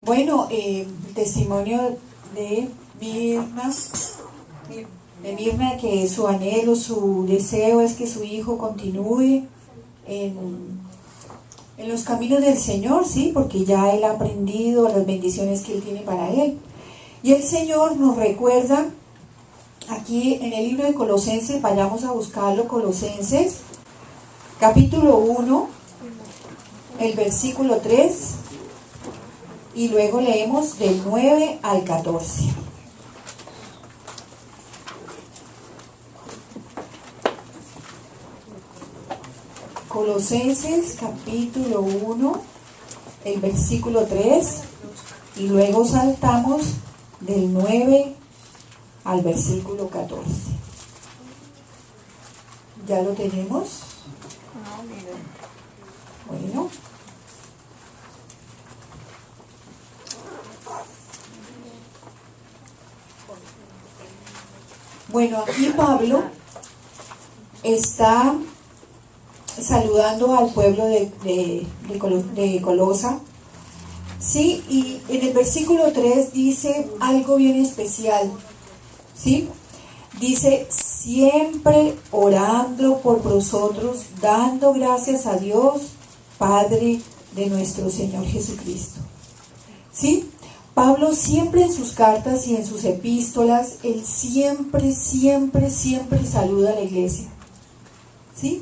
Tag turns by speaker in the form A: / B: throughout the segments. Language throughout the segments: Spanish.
A: Bueno, el testimonio de Mirna, que su anhelo, su deseo es que su hijo continúe en los caminos del Señor, sí, porque ya él ha aprendido las bendiciones que él tiene para él. Y el Señor nos recuerda aquí en el libro de Colosenses, vayamos a buscarlo, Colosenses, capítulo 1, el versículo 3, y luego leemos del 9 al 14. Colosenses capítulo 1, el versículo 3, y luego saltamos del 9 al versículo 14. ¿Ya lo tenemos? Bueno. Bueno, aquí Pablo está saludando al pueblo de Colosa, ¿sí? Y en el versículo 3 dice algo bien especial, ¿sí? Dice, siempre orando por vosotros, dando gracias a Dios, Padre de nuestro Señor Jesucristo. ¿Sí? Pablo siempre en sus cartas y en sus epístolas, él siempre saluda a la iglesia. ¿Sí?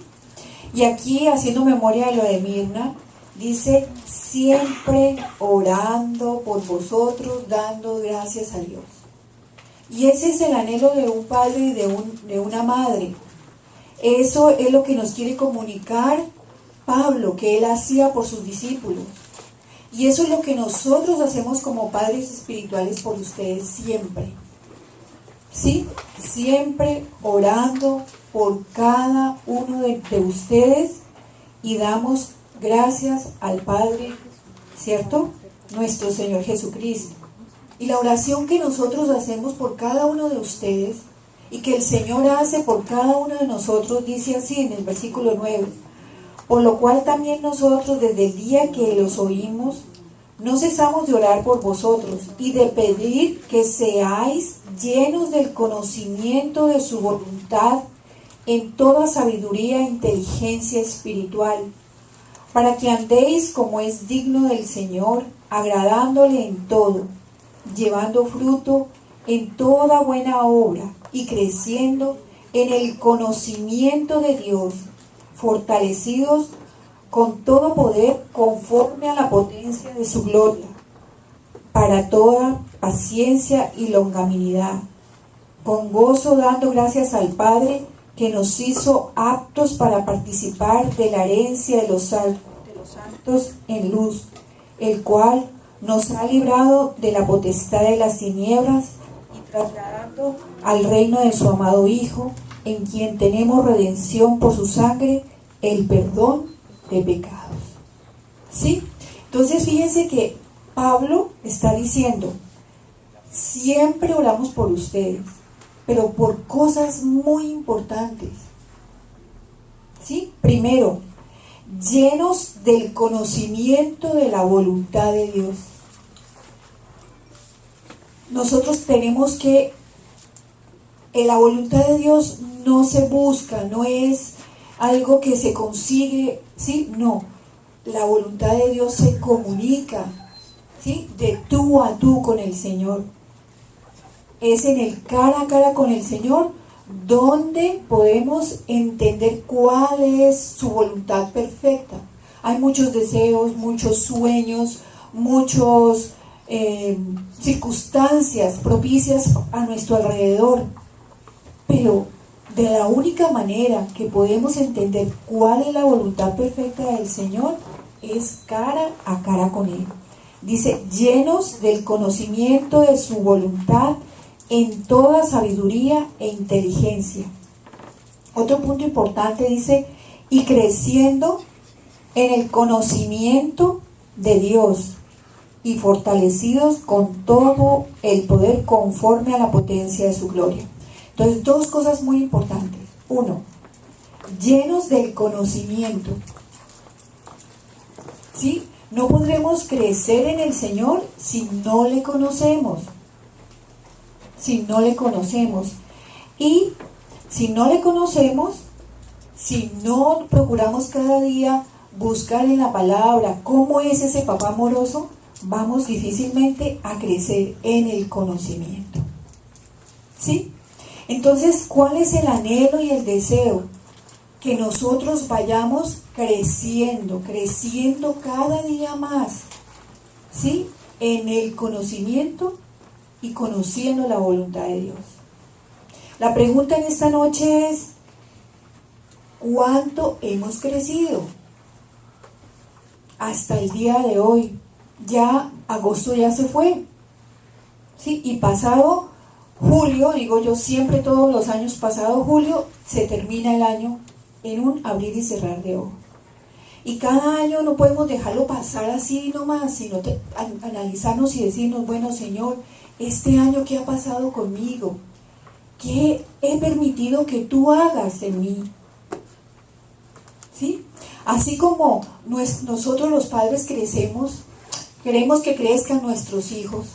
A: Y aquí, haciendo memoria de lo de Mirna, dice, siempre orando por vosotros, dando gracias a Dios. Y ese es el anhelo de un padre y de una madre. Eso es lo que nos quiere comunicar Pablo, que él hacía por sus discípulos. Y eso es lo que nosotros hacemos como padres espirituales por ustedes siempre. ¿Sí? Siempre orando por cada uno de ustedes y damos gracias al Padre, ¿cierto? Nuestro Señor Jesucristo. Y la oración que nosotros hacemos por cada uno de ustedes y que el Señor hace por cada uno de nosotros, dice así en el versículo 9, por lo cual también nosotros desde el día que los oímos, no cesamos de orar por vosotros y de pedir que seáis llenos del conocimiento de su voluntad en toda sabiduría e inteligencia espiritual, para que andéis como es digno del Señor, agradándole en todo, llevando fruto en toda buena obra y creciendo en el conocimiento de Dios, fortalecidos con todo poder conforme a la potencia de su gloria, para toda paciencia y longanimidad, con gozo dando gracias al Padre que nos hizo aptos para participar de la herencia de los santos en luz, el cual nos ha librado de la potestad de las tinieblas y trasladando al reino de su amado Hijo, en quien tenemos redención por su sangre, el perdón de pecados. ¿Sí? Entonces fíjense que Pablo está diciendo, siempre oramos por ustedes, pero por cosas muy importantes. ¿Sí? Primero, llenos del conocimiento de la voluntad de Dios. Nosotros tenemos que, la voluntad de Dios no se busca, no es algo que se consigue, ¿sí? No, la voluntad de Dios se comunica, ¿sí? De tú a tú con el Señor. Es en el cara a cara con el Señor donde podemos entender cuál es su voluntad perfecta. Hay muchos deseos, muchos sueños, muchas circunstancias propicias a nuestro alrededor, pero de la única manera que podemos entender cuál es la voluntad perfecta del Señor es cara a cara con Él. Dice, llenos del conocimiento de su voluntad en toda sabiduría e inteligencia. Otro punto importante dice, y creciendo en el conocimiento de Dios y fortalecidos con todo el poder conforme a la potencia de su gloria. Entonces, dos cosas muy importantes. Uno, llenos del conocimiento. ¿Sí? No podremos crecer en el Señor si no le conocemos. Si no le conocemos. Y si no le conocemos, si no procuramos cada día buscar en la palabra cómo es ese papá amoroso, vamos difícilmente a crecer en el conocimiento. ¿Sí? Entonces, ¿cuál es el anhelo y el deseo? Que nosotros vayamos creciendo cada día más, ¿sí? En el conocimiento y conociendo la voluntad de Dios. La pregunta en esta noche es, ¿cuánto hemos crecido? Hasta el día de hoy. Ya agosto ya se fue, ¿sí? Y pasado julio, digo yo siempre todos los años, pasado julio, se termina el año en un abrir y cerrar de ojos. Y cada año no podemos dejarlo pasar así nomás, sino analizarnos y decirnos, bueno Señor, este año ¿qué ha pasado conmigo? ¿Qué he permitido que tú hagas en mí? ¿Sí? Así como nosotros los padres crecemos, queremos que crezcan nuestros hijos.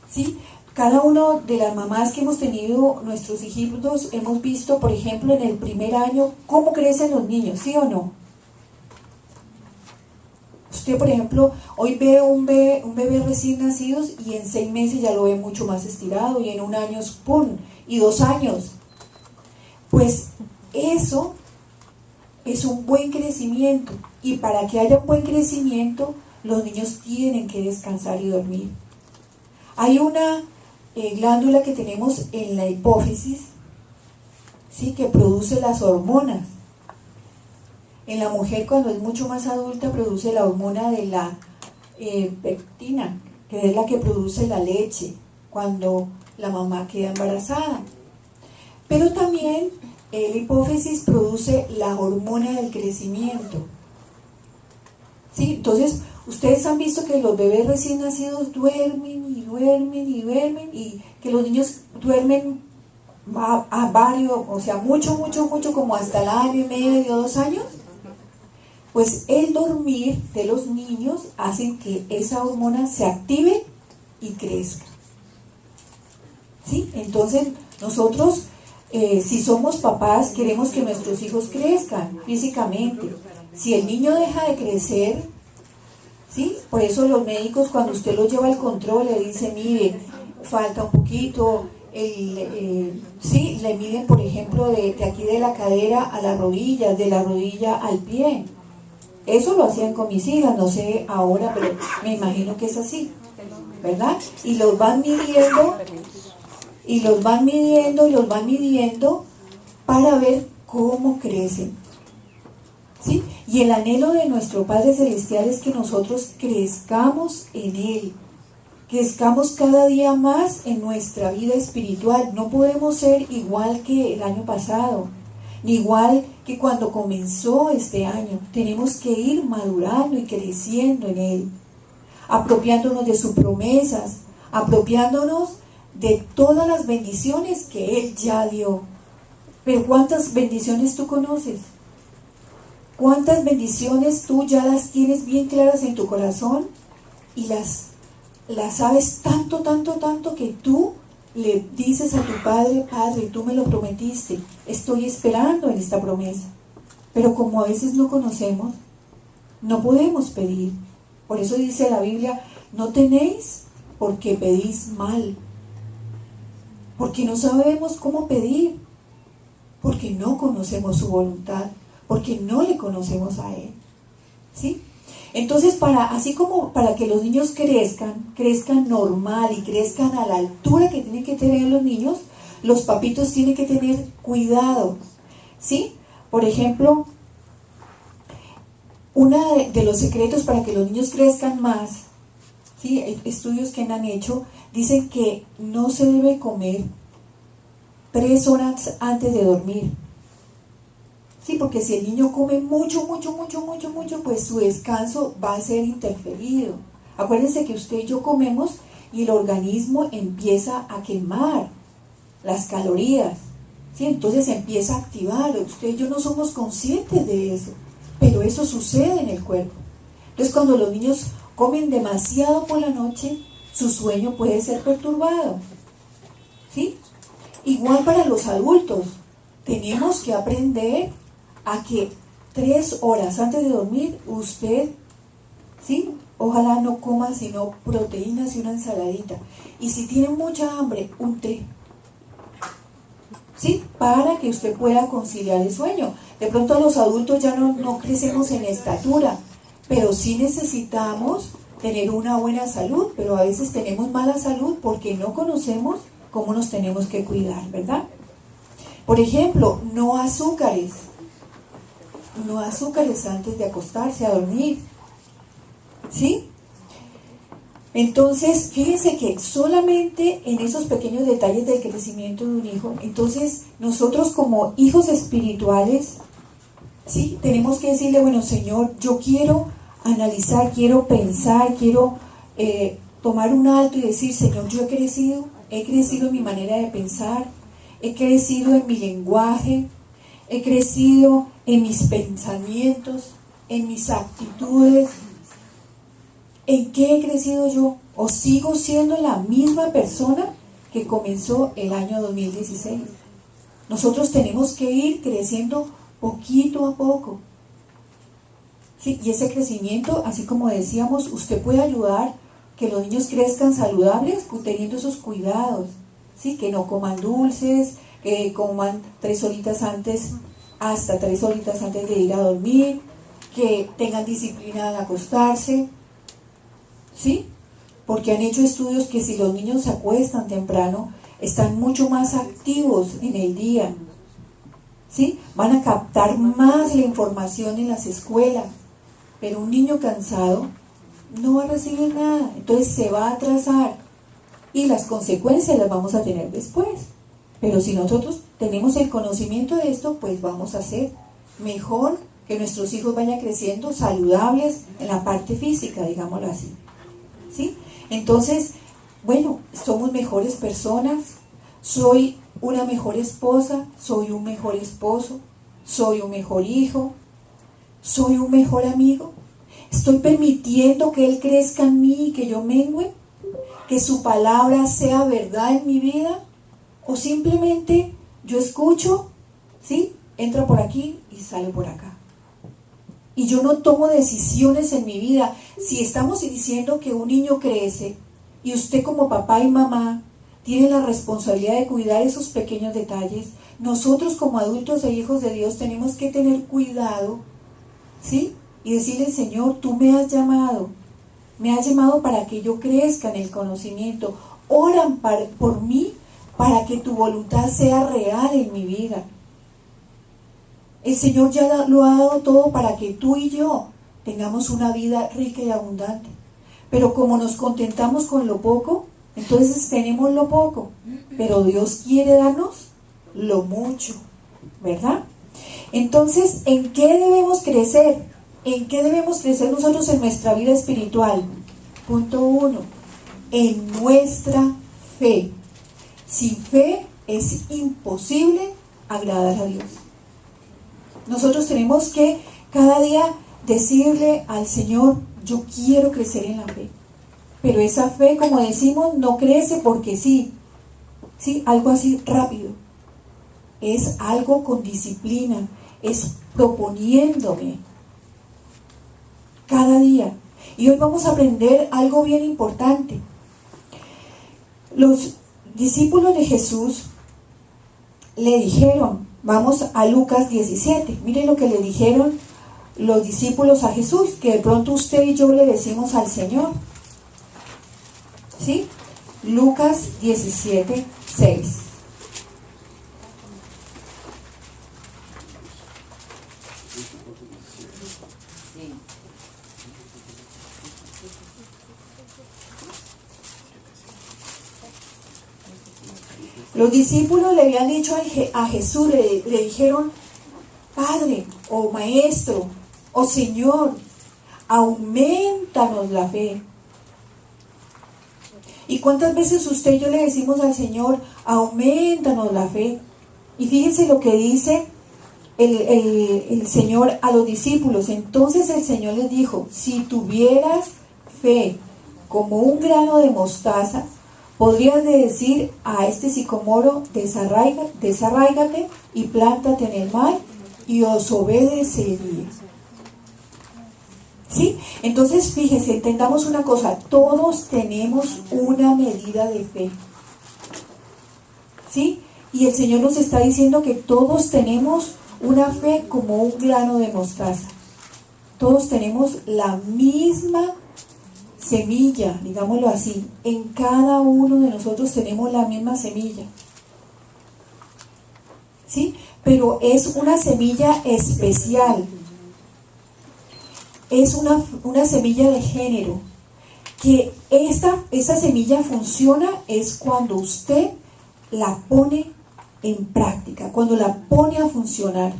A: ¿Sí? Cada uno de las mamás que hemos tenido nuestros hijitos, hemos visto, por ejemplo, en el primer año, cómo crecen los niños, ¿sí o no? Usted, por ejemplo, hoy ve un bebé recién nacido y en 6 meses ya lo ve mucho más estirado, y en 1 año, ¡pum!, y 2 años. Pues eso es un buen crecimiento, y para que haya un buen crecimiento, los niños tienen que descansar y dormir. Hay una glándula que tenemos en la hipófisis, ¿sí?, que produce las hormonas. En la mujer, cuando es mucho más adulta, produce la hormona de la pectina, que es la que produce la leche cuando la mamá queda embarazada. Pero también la hipófisis produce la hormona del crecimiento. ¿Sí? Entonces, ustedes han visto que los bebés recién nacidos duermen y duermen y duermen, y que los niños duermen a varios, o sea, mucho, como hasta el año y medio, 2 años. Pues el dormir de los niños hace que esa hormona se active y crezca. ¿Sí? Entonces, nosotros, si somos papás, queremos que nuestros hijos crezcan físicamente. Si el niño deja de crecer, ¿sí?, por eso los médicos, cuando usted lo lleva al control, le dicen, mire, falta un poquito, sí, le miden, por ejemplo, de aquí de la cadera a la rodilla, de la rodilla al pie. Eso lo hacían con mis hijas, no sé ahora, pero me imagino que es así, ¿verdad? Y los van midiendo, y los van midiendo para ver cómo crecen. ¿Sí? Y el anhelo de nuestro Padre Celestial es que nosotros crezcamos en Él, crezcamos cada día más en nuestra vida espiritual. No podemos ser igual que el año pasado, ni igual que cuando comenzó este año. Tenemos que ir madurando y creciendo en Él, apropiándonos de sus promesas, apropiándonos de todas las bendiciones que Él ya dio. Pero ¿cuántas bendiciones tú conoces? ¿Cuántas bendiciones tú ya las tienes bien claras en tu corazón y las sabes tanto que tú le dices a tu Padre, Padre, tú me lo prometiste, estoy esperando en esta promesa? Pero como a veces no conocemos, no podemos pedir. Por eso dice la Biblia, no tenéis porque pedís mal, porque no sabemos cómo pedir, porque no conocemos su voluntad, porque no le conocemos a Él. ¿Sí? Entonces, así como para que los niños crezcan normal y crezcan a la altura que tienen que tener los niños, los papitos tienen que tener cuidado. ¿Sí? Por ejemplo, uno de los secretos para que los niños crezcan más, ¿sí?, estudios que han hecho, dicen que no se debe comer 3 horas antes de dormir. Sí, porque si el niño come mucho, pues su descanso va a ser interferido. Acuérdense que usted y yo comemos y el organismo empieza a quemar las calorías, ¿sí? Entonces empieza a activar. Usted y yo no somos conscientes de eso, pero eso sucede en el cuerpo. Entonces, cuando los niños comen demasiado por la noche, su sueño puede ser perturbado, ¿sí? Igual para los adultos, tenemos que aprender a que 3 horas antes de dormir, usted, ¿sí? Ojalá no coma sino proteínas y una ensaladita. Y si tiene mucha hambre, un té, ¿sí? Para que usted pueda conciliar el sueño. De pronto los adultos ya no crecemos en estatura, pero sí necesitamos tener una buena salud, pero a veces tenemos mala salud porque no conocemos cómo nos tenemos que cuidar, ¿verdad? Por ejemplo, no azúcares antes de acostarse a dormir, ¿sí? Entonces, fíjense que solamente en esos pequeños detalles del crecimiento de un hijo, entonces nosotros como hijos espirituales, ¿sí? Tenemos que decirle, bueno, Señor, yo quiero analizar, quiero pensar, quiero tomar un alto y decir, Señor, yo he crecido en mi manera de pensar, he crecido en mi lenguaje, he crecido en mis pensamientos, en mis actitudes. ¿En qué he crecido yo? ¿O sigo siendo la misma persona que comenzó el año 2016? Nosotros tenemos que ir creciendo poquito a poco. Sí, y ese crecimiento, así como decíamos, usted puede ayudar que los niños crezcan saludables teniendo esos cuidados, ¿sí? Que no coman dulces, que coman 3 horitas antes, hasta 3 horitas antes de ir a dormir, que tengan disciplina al acostarse, ¿sí? Porque han hecho estudios que si los niños se acuestan temprano, están mucho más activos en el día, ¿sí? Van a captar más la información en las escuelas, pero un niño cansado no va a recibir nada, entonces se va a atrasar y las consecuencias las vamos a tener después. Pero si nosotros tenemos el conocimiento de esto, pues vamos a hacer mejor que nuestros hijos vayan creciendo saludables en la parte física, digámoslo así, ¿sí? Entonces, bueno, somos mejores personas, soy una mejor esposa, soy un mejor esposo, soy un mejor hijo, soy un mejor amigo. Estoy permitiendo que Él crezca en mí y que yo mengüe, que su palabra sea verdad en mi vida, o simplemente yo escucho, ¿sí? Entra por aquí y sale por acá. Y yo no tomo decisiones en mi vida. Si estamos diciendo que un niño crece y usted como papá y mamá tiene la responsabilidad de cuidar esos pequeños detalles, nosotros como adultos e hijos de Dios tenemos que tener cuidado, ¿sí? Y decirle, Señor, tú me has llamado para que yo crezca en el conocimiento. Oran por mí para que tu voluntad sea real en mi vida. El Señor ya lo ha dado todo para que tú y yo tengamos una vida rica y abundante. Pero como nos contentamos con lo poco, entonces tenemos lo poco. Pero Dios quiere darnos lo mucho, ¿verdad? Entonces, ¿en qué debemos crecer? ¿En qué debemos crecer nosotros en nuestra vida espiritual? Punto 1. En nuestra fe. Sin fe es imposible agradar a Dios. Nosotros tenemos que cada día decirle al Señor, yo quiero crecer en la fe. Pero esa fe, como decimos, no crece porque sí, algo así rápido. Es algo con disciplina, es proponiéndome cada día. Y hoy vamos a aprender algo bien importante. Los discípulos de Jesús le dijeron, vamos a Lucas 17, miren lo que le dijeron los discípulos a Jesús, que de pronto usted y yo le decimos al Señor, ¿sí? Lucas 17, 6. Los discípulos le habían dicho a Jesús, le dijeron, Padre, o Maestro, o Señor, aumentanos la fe. ¿Y cuántas veces usted y yo le decimos al Señor, aumentanos la fe? Y fíjense lo que dice el Señor a los discípulos. Entonces el Señor les dijo, si tuvieras fe como un grano de mostaza, podrías decir a este sicomoro, desarráigate y plántate en el mar, y os obedecería. ¿Sí? Entonces, fíjese, entendamos una cosa, todos tenemos una medida de fe. ¿Sí? Y el Señor nos está diciendo que todos tenemos una fe como un grano de mostaza. Todos tenemos la misma semilla, digámoslo así. En cada uno de nosotros tenemos la misma semilla. ¿Sí? Pero es una semilla especial. Es una semilla de género. Que esa semilla funciona es cuando usted la pone en práctica, cuando la pone a funcionar.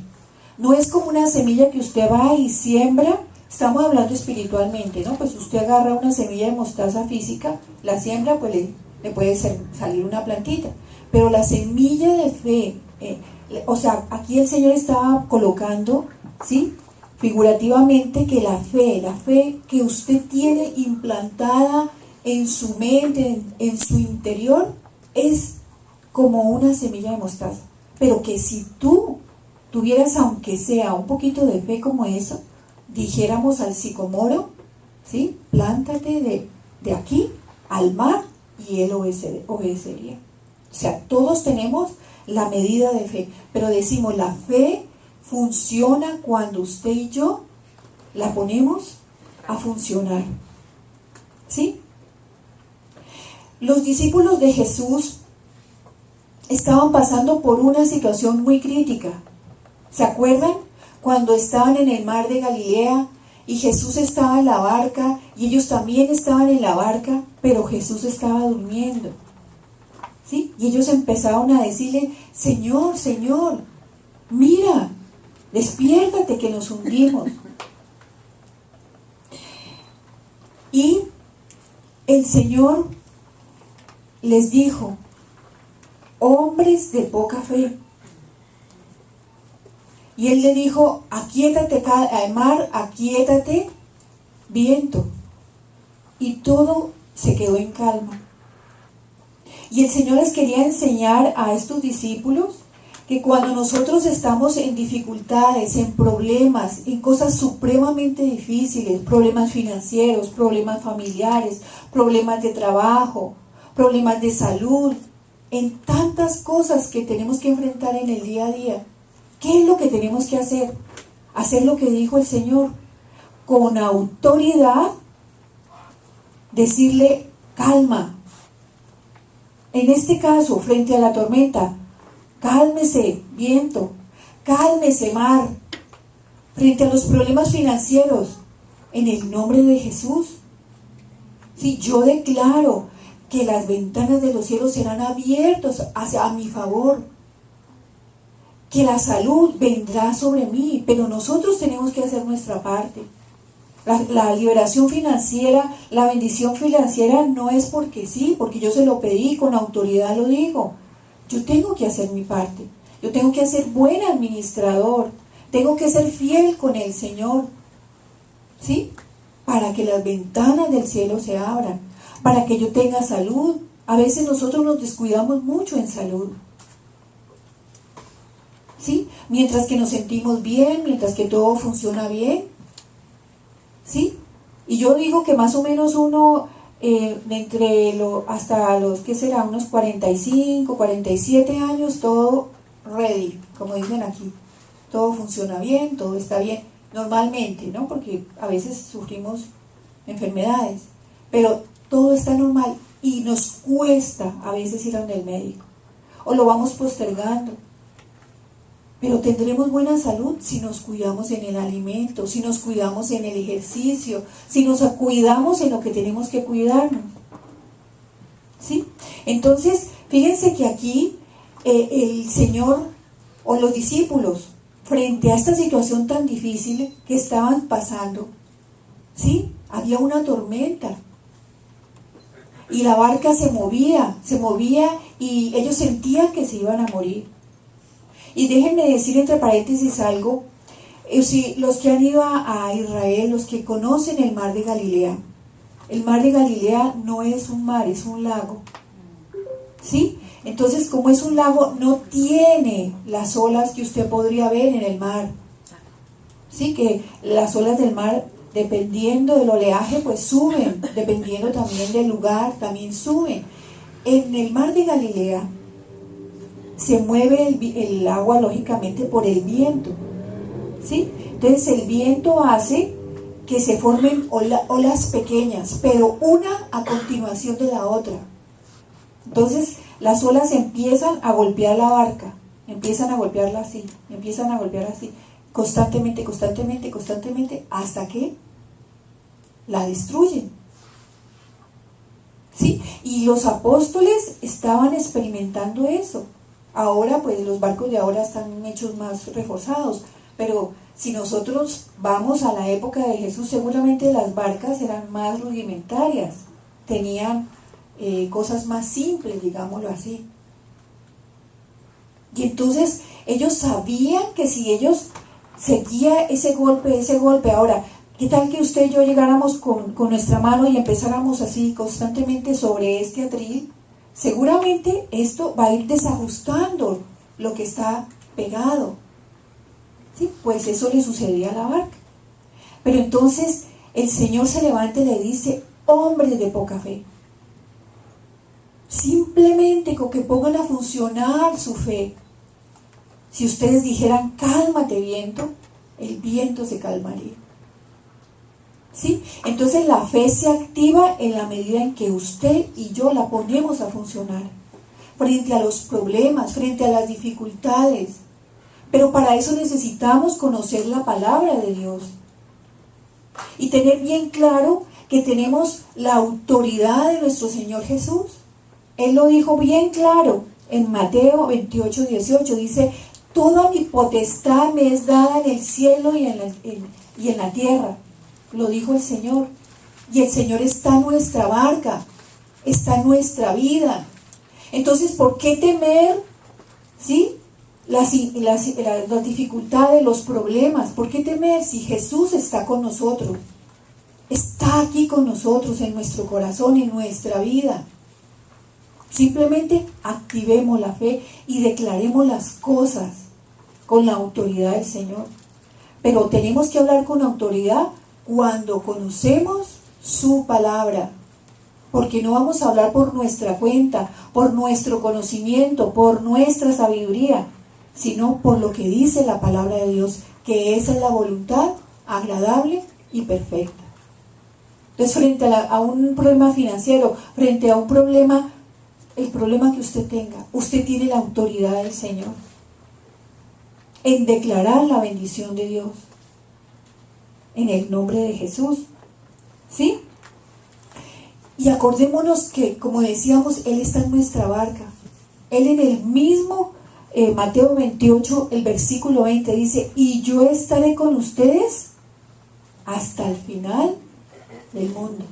A: No es como una semilla que usted va y siembra. Estamos hablando espiritualmente, ¿no? Pues usted agarra una semilla de mostaza física, la siembra, pues le puede salir una plantita. Pero la semilla de fe, o sea, aquí el Señor estaba colocando, ¿sí?, figurativamente, que la fe que usted tiene implantada en su mente, en su interior, es como una semilla de mostaza. Pero que si tú tuvieras, aunque sea un poquito de fe como eso, dijéramos al sicomoro, ¿sí?, plántate de aquí al mar, y él obedecería. O sea, todos tenemos la medida de fe, pero decimos, la fe funciona cuando usted y yo la ponemos a funcionar. ¿Sí? Los discípulos de Jesús estaban pasando por una situación muy crítica. ¿Se acuerdan? Cuando estaban en el mar de Galilea y Jesús estaba en la barca y ellos también estaban en la barca, pero Jesús estaba durmiendo. ¿Sí? Y ellos empezaron a decirle, Señor, Señor, mira, despiértate que nos hundimos. Y el Señor les dijo, hombres de poca fe. Y Él le dijo, aquíétate mar, aquíétate viento. Y todo se quedó en calma. Y el Señor les quería enseñar a estos discípulos que cuando nosotros estamos en dificultades, en problemas, en cosas supremamente difíciles, problemas financieros, problemas familiares, problemas de trabajo, problemas de salud, en tantas cosas que tenemos que enfrentar en el día a día, ¿qué es lo que tenemos que hacer? Hacer lo que dijo el Señor, con autoridad, decirle, calma. En este caso, frente a la tormenta, cálmese viento, cálmese mar. Frente a los problemas financieros, en el nombre de Jesús, si yo declaro que las ventanas de los cielos serán abiertas a mi favor, que la salud vendrá sobre mí, pero nosotros tenemos que hacer nuestra parte. La liberación financiera, la bendición financiera no es porque sí, porque yo se lo pedí, con autoridad lo digo. Yo tengo que hacer mi parte, yo tengo que ser buen administrador, tengo que ser fiel con el Señor, ¿sí? Para que las ventanas del cielo se abran, para que yo tenga salud. A veces nosotros nos descuidamos mucho en salud, ¿sí? Mientras que nos sentimos bien, mientras que todo funciona bien, ¿sí? Y yo digo que más o menos uno, hasta los, ¿qué será? Unos 45, 47 años, todo ready, como dicen aquí. Todo funciona bien, todo está bien, normalmente, ¿no? Porque a veces sufrimos enfermedades, pero todo está normal y nos cuesta a veces ir a donde el médico, o lo vamos postergando. Pero tendremos buena salud si nos cuidamos en el alimento, si nos cuidamos en el ejercicio, si nos cuidamos en lo que tenemos que cuidarnos. ¿Sí? Entonces, fíjense que aquí el Señor o los discípulos, frente a esta situación tan difícil que estaban pasando, ¿sí? Había una tormenta. Y la barca se movía y ellos sentían que se iban a morir. Y déjenme decir entre paréntesis algo. Si los que han ido a Israel, los que conocen el mar de Galilea, el mar de Galilea no es un mar, es un lago. ¿Sí? Entonces, como es un lago, no tiene las olas que usted podría ver en el mar. ¿Sí? Que las olas del mar, dependiendo del oleaje, pues suben, dependiendo también del lugar, también suben. En el mar de Galilea se mueve el agua, lógicamente, por el viento. ¿Sí? Entonces el viento hace que se formen olas pequeñas, pero una a continuación de la otra. Entonces las olas empiezan a golpear la barca, empiezan a golpearla así, empiezan a golpear así, constantemente, hasta que la destruyen. ¿Sí? Y los apóstoles estaban experimentando eso. Ahora, pues los barcos de ahora están hechos más reforzados, pero si nosotros vamos a la época de Jesús, seguramente las barcas eran más rudimentarias, tenían cosas más simples, digámoslo así. Y entonces ellos sabían que si ellos seguía ese golpe, ahora, ¿qué tal que usted y yo llegáramos con nuestra mano y empezáramos así constantemente sobre este atril? Seguramente esto va a ir desajustando lo que está pegado. ¿Sí? Pues eso le sucedía a la barca. Pero entonces el Señor se levanta y le dice: hombres de poca fe, simplemente con que pongan a funcionar su fe, si ustedes dijeran cálmate viento, el viento se calmaría. ¿Sí? Entonces la fe se activa en la medida en que usted y yo la ponemos a funcionar frente a los problemas, frente a las dificultades. Pero para eso necesitamos conocer la palabra de Dios y tener bien claro que tenemos la autoridad de nuestro Señor Jesús. Él lo dijo bien claro en Mateo 28:18, dice: toda mi potestad me es dada en el cielo y en la tierra. Lo dijo el Señor. Y el Señor está en nuestra barca, está en nuestra vida. Entonces, ¿por qué temer? ¿Sí? Las dificultades, los problemas. ¿Por qué temer si Jesús está con nosotros? Está aquí con nosotros, en nuestro corazón, en nuestra vida. Simplemente activemos la fe y declaremos las cosas con la autoridad del Señor. Pero tenemos que hablar con autoridad cuando conocemos su palabra, porque no vamos a hablar por nuestra cuenta, por nuestro conocimiento, por nuestra sabiduría, sino por lo que dice la palabra de Dios, que esa es la voluntad agradable y perfecta. Entonces, frente a un problema financiero, frente a un problema, el problema que usted tenga, usted tiene la autoridad del Señor en declarar la bendición de Dios en el nombre de Jesús. ¿Sí? Y acordémonos que, como decíamos, Él está en nuestra barca. Él en el mismo Mateo 28, el versículo 20 dice: y yo estaré con ustedes hasta el final del mundo.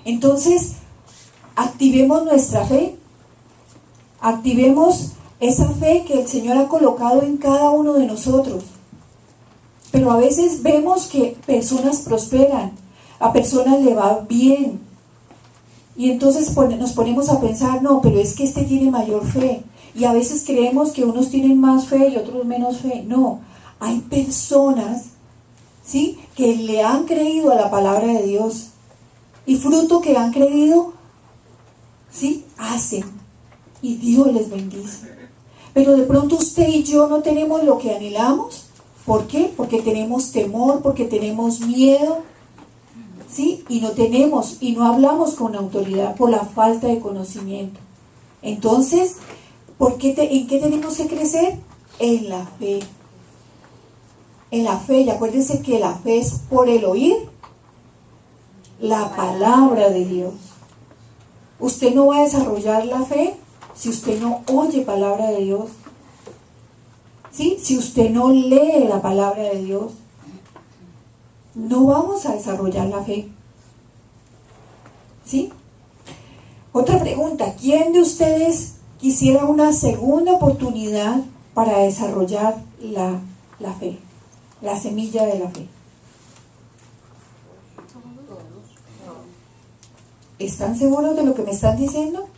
A: Entonces, activemos nuestra fe, activemos esa fe que el Señor ha colocado en cada uno de nosotros. Pero a veces vemos que personas prosperan, a personas le va bien, y entonces nos ponemos a pensar: no, pero es que este tiene mayor fe. Y a veces creemos que unos tienen más fe y otros menos fe. No, hay personas, ¿sí?, que le han creído a la palabra de Dios, y fruto que han creído, ¿sí?, hacen, y Dios les bendice. Pero de pronto usted y yo no tenemos lo que anhelamos. ¿Por qué? Porque tenemos temor, porque tenemos miedo, ¿sí? Y no hablamos con autoridad por la falta de conocimiento. Entonces, ¿en qué tenemos que crecer? En la fe. En la fe, y acuérdense que la fe es por el oír la palabra de Dios. Usted no va a desarrollar la fe si usted no oye palabra de Dios. ¿Sí? Si usted no lee la palabra de Dios, no vamos a desarrollar la fe. ¿Sí? Otra pregunta: ¿quién de ustedes quisiera una segunda oportunidad para desarrollar la fe, la semilla de la fe. ¿Están seguros de lo que me están diciendo?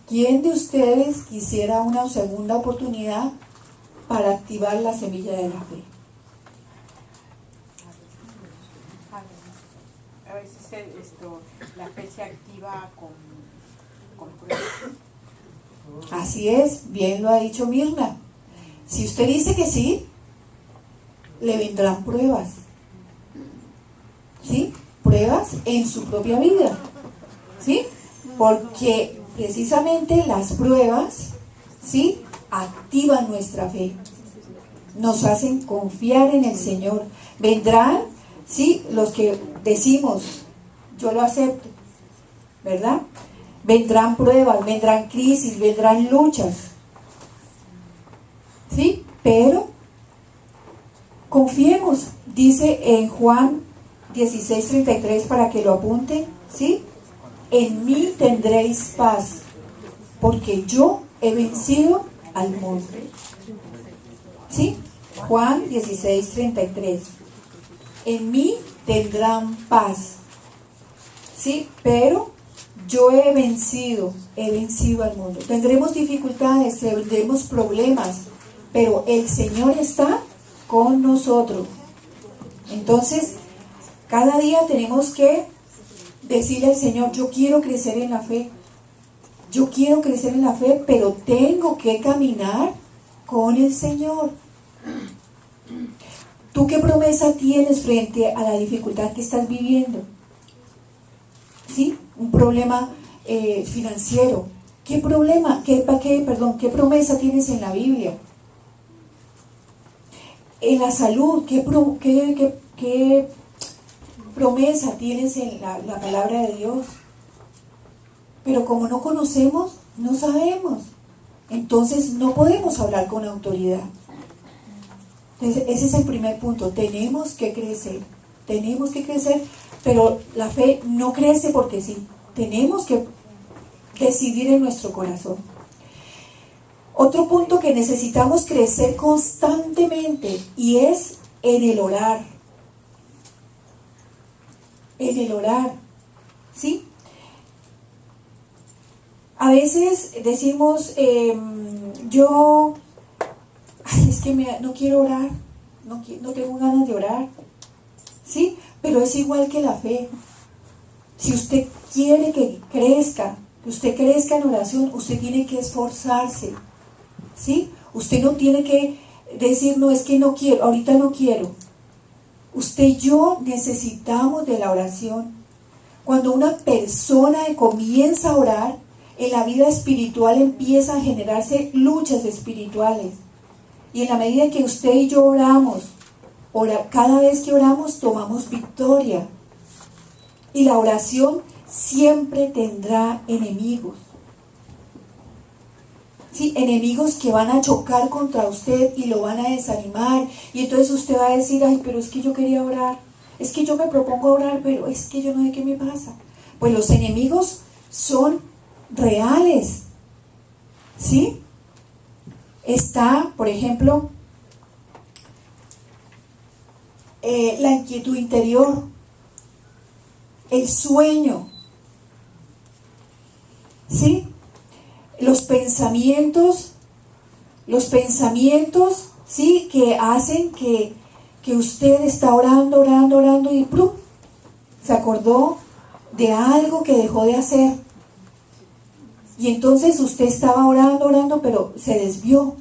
A: ¿Quién de ustedes quisiera una segunda oportunidad para activar la semilla de la fe?
B: A veces la fe se activa con pruebas.
A: Así es, bien lo ha dicho Mirna. Si usted dice que sí, le vendrán pruebas. ¿Sí? Pruebas en su propia vida. ¿Sí? Porque precisamente las pruebas, ¿sí?, activan nuestra fe. Nos hacen confiar en el Señor. Vendrán, ¿sí?, los que decimos, yo lo acepto, ¿verdad? Vendrán pruebas, vendrán crisis, vendrán luchas, ¿sí? Pero confiemos, dice en Juan 16:33, para que lo apunten, ¿sí? En mí tendréis paz, porque yo he vencido al mundo. ¿Sí? Juan 16:33. En mí tendrán paz. ¿Sí? Pero yo he vencido al mundo. Tendremos dificultades, tendremos problemas, pero el Señor está con nosotros. Entonces, cada día tenemos que decirle al Señor, yo quiero crecer en la fe. Yo quiero crecer en la fe, pero tengo que caminar con el Señor. ¿Tú qué promesa tienes frente a la dificultad que estás viviendo? ¿Sí? Un problema financiero. ¿Qué problema? ¿Qué promesa tienes en la Biblia? En la salud, ¿qué promesa tienes en la palabra de Dios? Pero como no conocemos, no sabemos. Entonces no podemos hablar con autoridad. Entonces, ese es el primer punto. Tenemos que crecer, pero la fe no crece porque sí. Tenemos que decidir en nuestro corazón. Otro punto que necesitamos crecer constantemente y es en el orar. En el orar, ¿sí? A veces decimos, es que no quiero orar, no tengo ganas de orar, ¿sí? Pero es igual que la fe. Si usted quiere que usted crezca en oración, usted tiene que esforzarse, ¿sí? Usted no tiene que decir, no, es que no quiero, ahorita no quiero. Usted y yo necesitamos de la oración. Cuando una persona comienza a orar, en la vida espiritual empiezan a generarse luchas espirituales. Y en la medida que usted y yo oramos, cada vez que oramos tomamos victoria. Y la oración siempre tendrá enemigos. Sí, enemigos que van a chocar contra usted y lo van a desanimar. Y entonces usted va a decir, ay, pero es que yo quería orar. Es que yo me propongo orar, pero es que yo no sé qué me pasa. Pues los enemigos son reales. ¿Sí? Está, por ejemplo, la inquietud interior, el sueño, ¿sí? Los pensamientos, ¿sí?, que hacen que usted está orando y ¡prum!, se acordó de algo que dejó de hacer. Y entonces usted estaba orando, pero se desvió.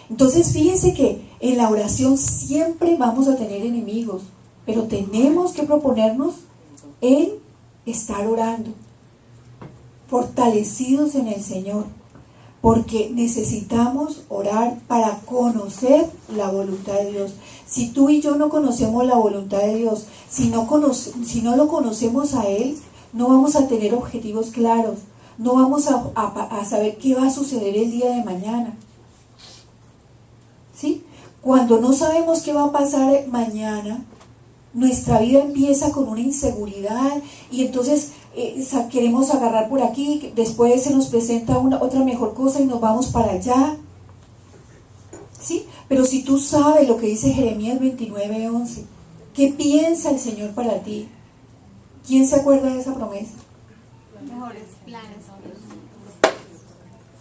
A: Entonces fíjense que en la oración siempre vamos a tener enemigos, pero tenemos que proponernos en estar orando, fortalecidos en el Señor, porque necesitamos orar para conocer la voluntad de Dios. Si tú y yo no conocemos la voluntad de Dios, si no lo conocemos a Él, no vamos a tener objetivos claros, no vamos a saber qué va a suceder el día de mañana. ¿Sí? Cuando no sabemos qué va a pasar mañana, nuestra vida empieza con una inseguridad y entonces queremos agarrar por aquí, después se nos presenta otra mejor cosa y nos vamos para allá. ¿Sí? Pero si tú sabes lo que dice Jeremías 29:11, ¿qué piensa el Señor para ti? ¿Quién se acuerda de esa promesa?
C: Los mejores planes.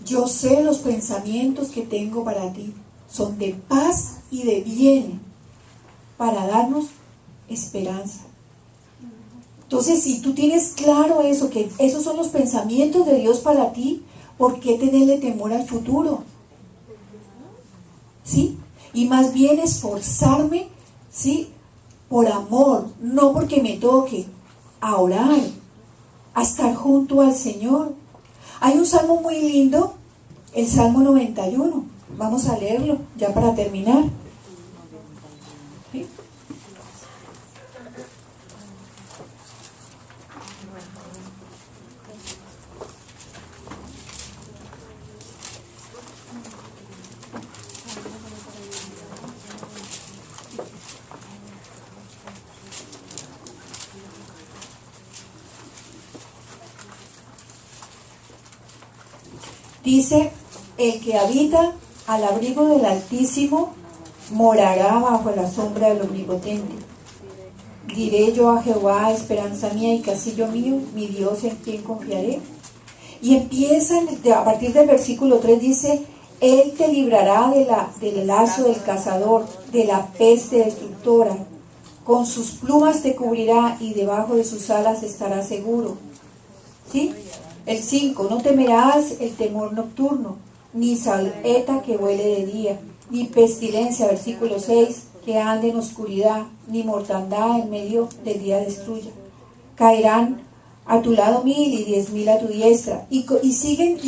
A: Yo sé los pensamientos que tengo para ti, son de paz y de bien, para darnos esperanza. Entonces, si tú tienes claro eso, que esos son los pensamientos de Dios para ti, ¿por qué tenerle temor al futuro? ¿Sí? Y más bien esforzarme, ¿sí? Por amor, no porque me toque, a orar, a estar junto al Señor. Hay un salmo muy lindo, el Salmo 91. Vamos a leerlo ya para terminar. ¿Sí? Dice, el que habita al abrigo del Altísimo morará bajo la sombra del Omnipotente. Diré yo a Jehová, esperanza mía y castillo mío, mi Dios en quien confiaré. Y empieza a partir del versículo 3, dice, Él te librará del lazo del cazador, de la peste destructora. Con sus plumas te cubrirá y debajo de sus alas estarás seguro. ¿Sí? El 5, no temerás el temor nocturno, ni saeta que huele de día, ni pestilencia, versículo 6, que ande en oscuridad, ni mortandad en medio del día destruya. Caerán a tu lado 1000 y 10,000 a tu diestra. Y siguen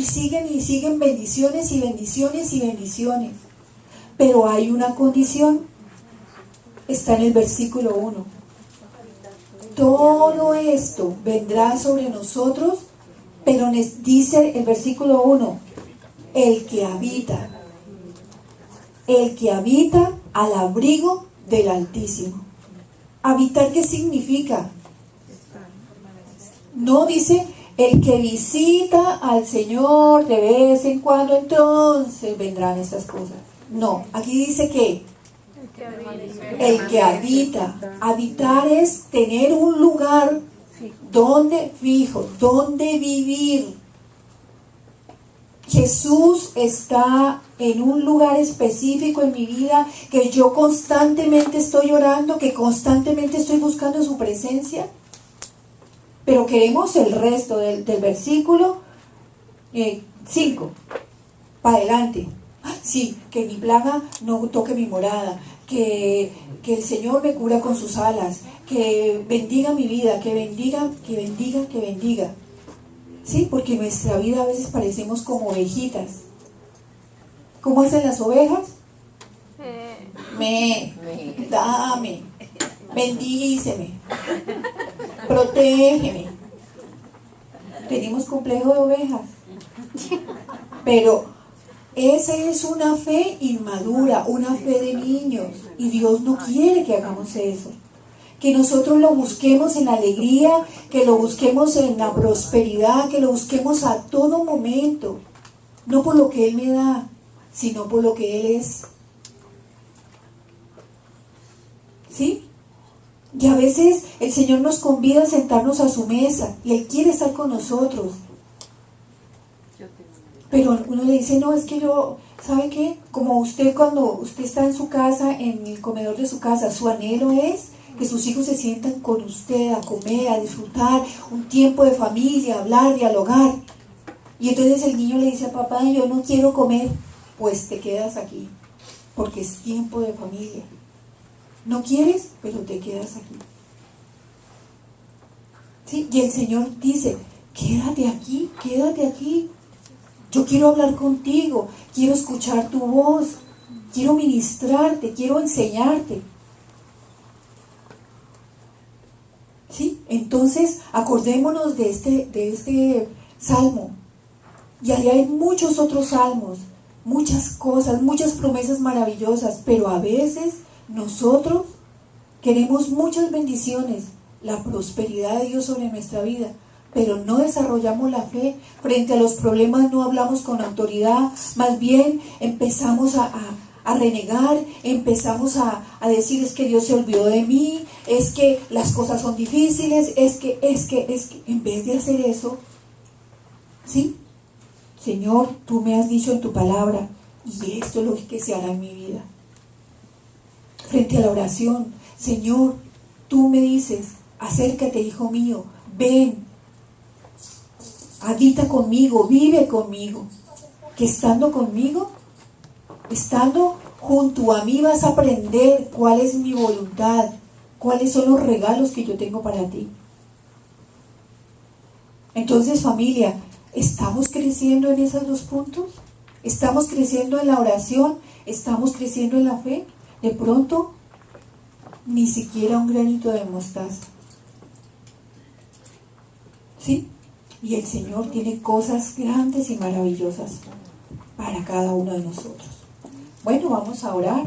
A: bendiciones y bendiciones y bendiciones. Pero hay una condición, está en el versículo 1. Todo esto vendrá sobre nosotros, pero dice el versículo 1, el que habita al abrigo del Altísimo. ¿Habitar qué significa? No dice el que visita al Señor de vez en cuando, entonces vendrán estas cosas. No, aquí dice que el que habita. Habitar es tener un lugar donde fijo, donde vivir. Jesús está en un lugar específico en mi vida, que yo constantemente estoy orando, que constantemente estoy buscando su presencia. Pero queremos el resto del versículo 5 para adelante. Sí, que mi plaga no toque mi morada, que el Señor me cubra con sus alas, que bendiga mi vida, que bendiga. Sí, porque en nuestra vida a veces parecemos como ovejitas. ¿Cómo hacen las ovejas? Dame, bendíceme, protégeme. Tenemos complejo de ovejas. Pero esa es una fe inmadura, una fe de niños. Y Dios no quiere que hagamos eso. Que nosotros lo busquemos en alegría, que lo busquemos en la prosperidad, que lo busquemos a todo momento. No por lo que Él me da, sino por lo que Él es. ¿Sí? Y a veces el Señor nos convida a sentarnos a su mesa y Él quiere estar con nosotros. Pero uno le dice, no, es que yo, ¿sabe qué? Como usted, cuando usted está en su casa, en el comedor de su casa, su anhelo es que sus hijos se sientan con usted a comer, a disfrutar un tiempo de familia, hablar, dialogar. Y entonces el niño le dice a papá, yo no quiero comer. Pues te quedas aquí, porque es tiempo de familia. No quieres, pero te quedas aquí. ¿Sí? Y el Señor dice, quédate aquí. Yo quiero hablar contigo, quiero escuchar tu voz, quiero ministrarte, quiero enseñarte. ¿Sí? Entonces, acordémonos de este salmo. Y allá hay muchos otros salmos, muchas cosas, muchas promesas maravillosas, pero a veces nosotros queremos muchas bendiciones, la prosperidad de Dios sobre nuestra vida, pero no desarrollamos la fe. Frente a los problemas no hablamos con autoridad, más bien empezamos a renegar, empezamos a decir es que Dios se olvidó de mí, es que las cosas son difíciles, es que, en vez de hacer eso, ¿sí? Señor, tú me has dicho en tu palabra, y esto es lo que se hará en mi vida. Frente a la oración, Señor, tú me dices, acércate, hijo mío, ven, habita conmigo, vive conmigo, que estando conmigo, estando junto a mí vas a aprender cuál es mi voluntad, cuáles son los regalos que yo tengo para ti. Entonces, familia, ¿estamos creciendo en esos dos puntos? ¿Estamos creciendo en la oración? ¿Estamos creciendo en la fe? De pronto, ni siquiera un granito de mostaza. ¿Sí? Y el Señor tiene cosas grandes y maravillosas para cada uno de nosotros. Bueno, vamos a orar.